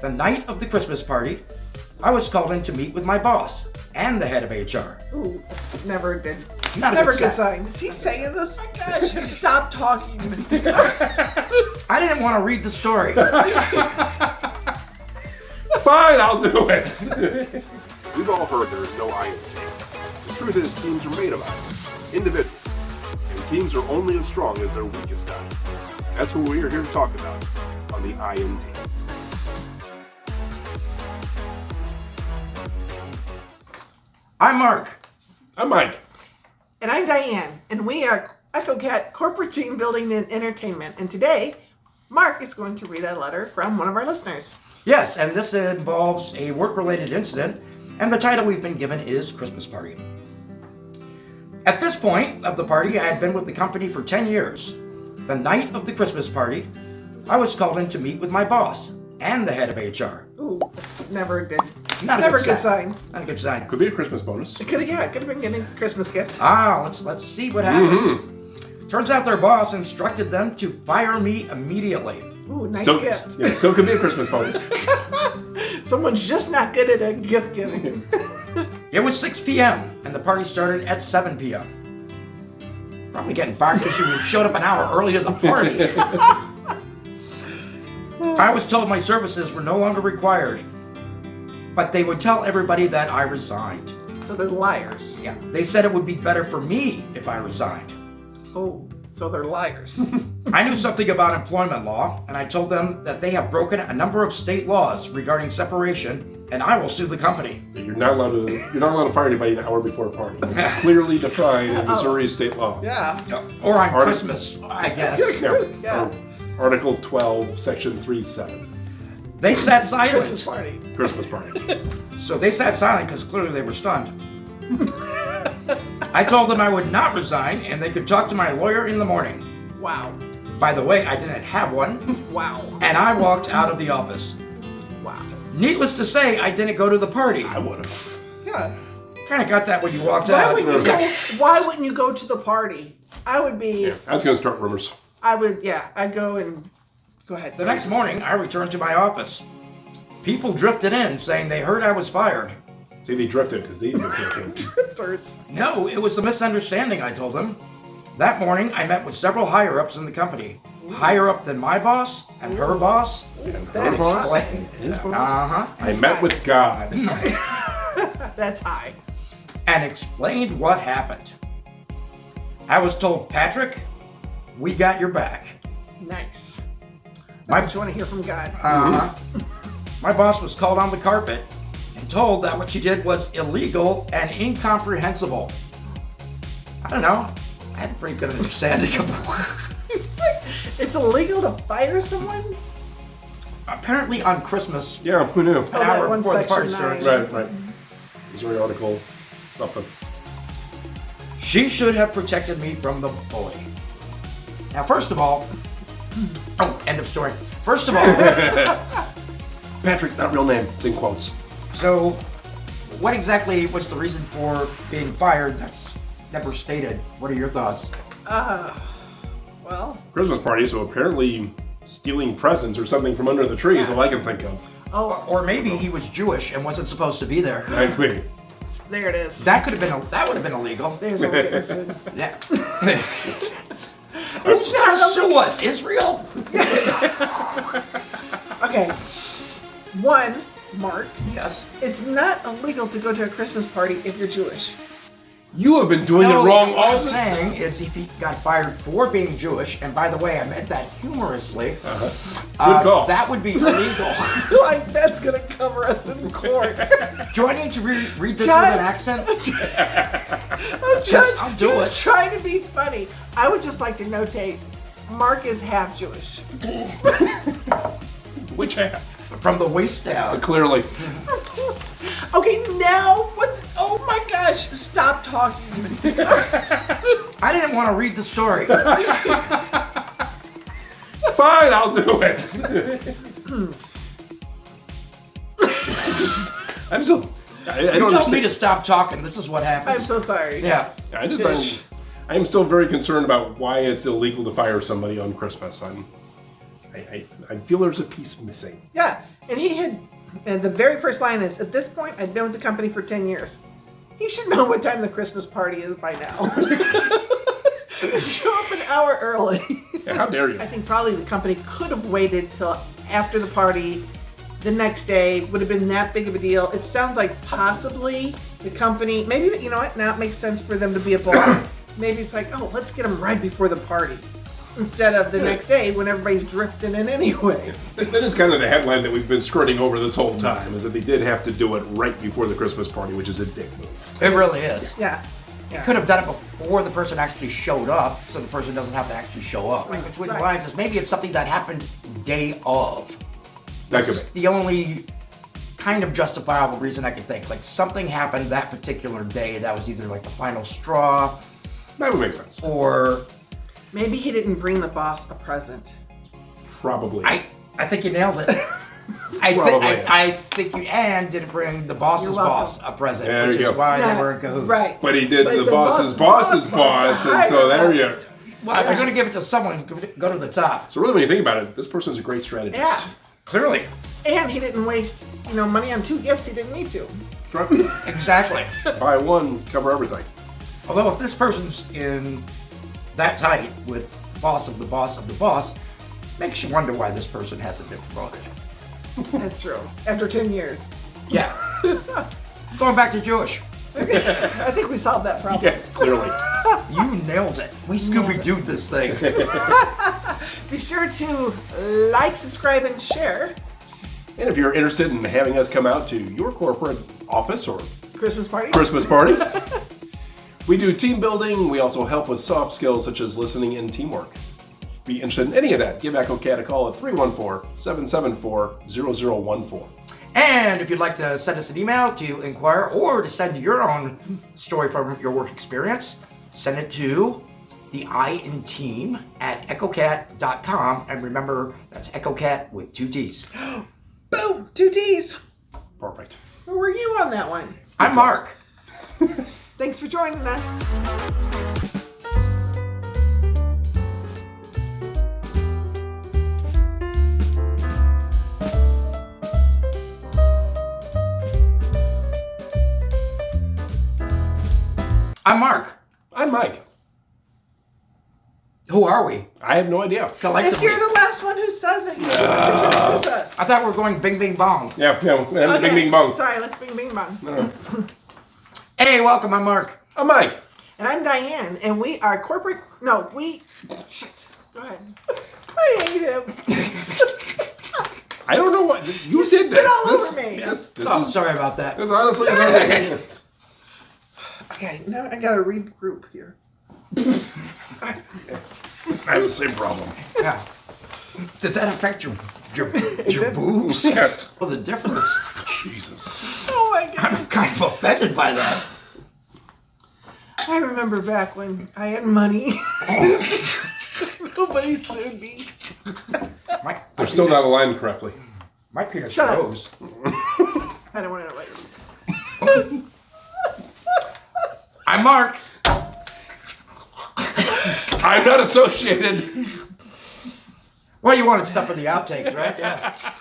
The night of the Christmas party, I was called in to meet with my boss and the head of HR. Ooh, that's never a good, Not a never good good sign. sign. Is he saying this? Oh my gosh, stop talking. I didn't want to read the story. Fine, I'll do it. We've all heard there is no I in teams. The truth is, teams are made of us, individuals. And teams are only as strong as their weakest eye. That's what we are here to talk about on the I in team. I'm Marc. I'm Mike. And I'm Diane, and we are EchocaT Corporate Team Building and Entertainment. And today, Marc is going to read a letter from one of our listeners. Yes, and this involves a work-related incident, and the title we've been given is Christmas Party. At this point of the party, I had been with the company for 10 years. The night of the Christmas party, I was called in to meet with my boss and the head of HR. Ooh, that's never a good, Not a never good good sign. sign. Not a good sign. Could be a Christmas bonus. It could have been getting Christmas gifts. Let's see what happens. Turns out their boss instructed them to fire me immediately. Ooh, nice Still, gift. yeah, still could be a Christmas bonus. Someone's just not good at a gift giving. It was 6 p.m. and the party started at 7 p.m. Probably getting fired because you showed up an hour early to the party. I was told my services were no longer required, but they would tell everybody that I resigned. So they're liars. Yeah, they said it would be better for me if I resigned. Oh, so they're liars. I knew something about employment law, and I told them that they have broken a number of state laws regarding separation, and I will sue the company. You're not allowed to fire anybody an hour before a party. It's clearly defined in Missouri state law. Yeah. Or on Christmas, I guess. Yeah. Article 12, Section 3.7. They sat silent. Christmas party. Christmas party. So they sat silent because clearly they were stunned. I told them I would not resign and they could talk to my lawyer in the morning. Wow. By the way, I didn't have one. Wow. And I walked out of the office. Wow. Needless to say, I didn't go to the party. I would have. Yeah. Kind of got that when you walked Why out. wouldn't you go to the party? I would be. Yeah, I was going to start rumors. I'd go and go ahead. The next morning, I returned to my office. People drifted in saying they heard I was fired. See, they drifted because they didn't get Hurts. No, it was a misunderstanding, I told them. That morning, I met with several higher-ups in the company. Higher up than my boss, and her boss, and her That is boss, high. and his boss. uh-huh, I met with God. That's high. and explained what happened. I was told, Patrick, we got your back. Nice. My- That's what you want to hear from God. My boss was called on the carpet and told that what she did was illegal and incomprehensible. I don't know. I had a pretty good understanding of It's like, it's illegal to fire someone? apparently on Christmas. Yeah, who knew? An hour that one before the party section starts. Right. Missouri article, something. She should have protected me from the bully. Now, first of all, end of story. First of all, Patrick, not real name. It's in quotes. so what exactly was the reason for being fired? That's never stated. What are your thoughts? Well. Christmas party, so apparently stealing presents or something from under the tree is all I can think of. Oh, Or maybe he was Jewish and wasn't supposed to be there. I agree. there it is. That would have been illegal. There's a reason. Yeah. It's not Sue us, Israel. Okay. One, Mark, Yes. it's not illegal to go to a Christmas party if you're Jewish. You have been doing it wrong what all I'm the saying is if he got fired for being Jewish, and by the way, I meant that humorously, Good call. that would be illegal. Like, that's going to cover us in court. Do I need to read this Judge. with an accent? Judge, I'll do he was it. trying to be funny. I would just like to notate, Mark is half Jewish. Which half? From the waist down. Clearly. Okay, now, oh my gosh, stop talking. I didn't want to read the story. Fine, I'll do it. I'm still. I You don't told me understand. to stop talking. This is what I'm happens. so sorry. Yeah. I am still very concerned about why it's illegal to fire somebody on Christmas. I feel there's a piece missing. Yeah, And the very first line is, at this point, I'd been with the company for 10 years. He should know what time the Christmas party is by now. Show up an hour early. Yeah, how dare you? I think probably the company could have waited till after the party, the next day, would have been that big of a deal. It sounds like possibly the company, maybe, you know what, now it makes sense for them to be a bar. Maybe it's like, oh, let's get them right before the party. Instead of the next day when everybody's drifting in anyway. That is kind of the headline that we've been skirting over this whole time, is that they did have to do it right before the Christmas party, which is a dick move. It really is. Yeah. You could have done it before the person actually showed up, so the person doesn't have to actually show up. Like between the lines is maybe it's something that happened day of. That could That's be. the only kind of justifiable reason I could think. Like something happened that particular day that was either like the final straw, That would make sense. or Maybe he didn't bring the boss a present. Probably. I think you nailed it. Probably. I think you didn't bring the boss's You're boss welcome. a present, There which you is go. why Nah, they were in cahoots. Right. But he did But the the boss's boss's boss, the and so there you higher Well, if you're going to give it to someone, go to the top. So really, when you think about it, this person's a great strategist. Yeah. Clearly. And he didn't waste, money on 2 gifts he didn't need to. Exactly. Buy one, cover everything. Although if this person's in that tight with the boss of the boss of the boss, makes you wonder why this person hasn't been promoted. That's true. After 10 years. Yeah. Going back to Jewish. I think we solved that problem. Yeah, clearly. You nailed it. We Scooby-Dooed this thing. Be sure to like, subscribe, and share. And if you're interested in having us come out to your corporate office or Christmas party. Christmas party, we do team building. We also help with soft skills such as listening and teamwork. Be interested in any of that, give echocatt a call at 314-774-0014. And if you'd like to send us an email to inquire or to send your own story from your work experience, send it to the I in team at echocatt.com. And remember, that's echocatt with 2 T's. Boom! 2 T's. Perfect. Where were you on that one? I'm Mark. Thanks for joining us. I'm Mark. I'm Mike. Who are we? I have no idea. If Collectively. you're the last one who says it, you should introduce us. I thought we were going bing bing bong. Yeah, Okay, bing bing bong. Sorry, let's bing bing bong. No. Hey, welcome. I'm Mark. I'm Mike. And I'm Diane, and we are corporate. No, we. Shit. Go ahead. I hate him. I don't know what you spit did this. all This, over me. this Oh, is, sorry about that. This honestly is Okay, now I gotta regroup here. I have the same problem. Yeah. Did that affect your did. boobs? Yeah. Well, the difference. Jesus. Oh my god. I'm kind of offended by that. I remember back when I had money. Nobody sued me. They're still not aligned correctly. My penis Shut up. grows. I don't want to know what you're I'm Mark. I'm not associated. Well, you wanted stuff for the outtakes, right? Yeah.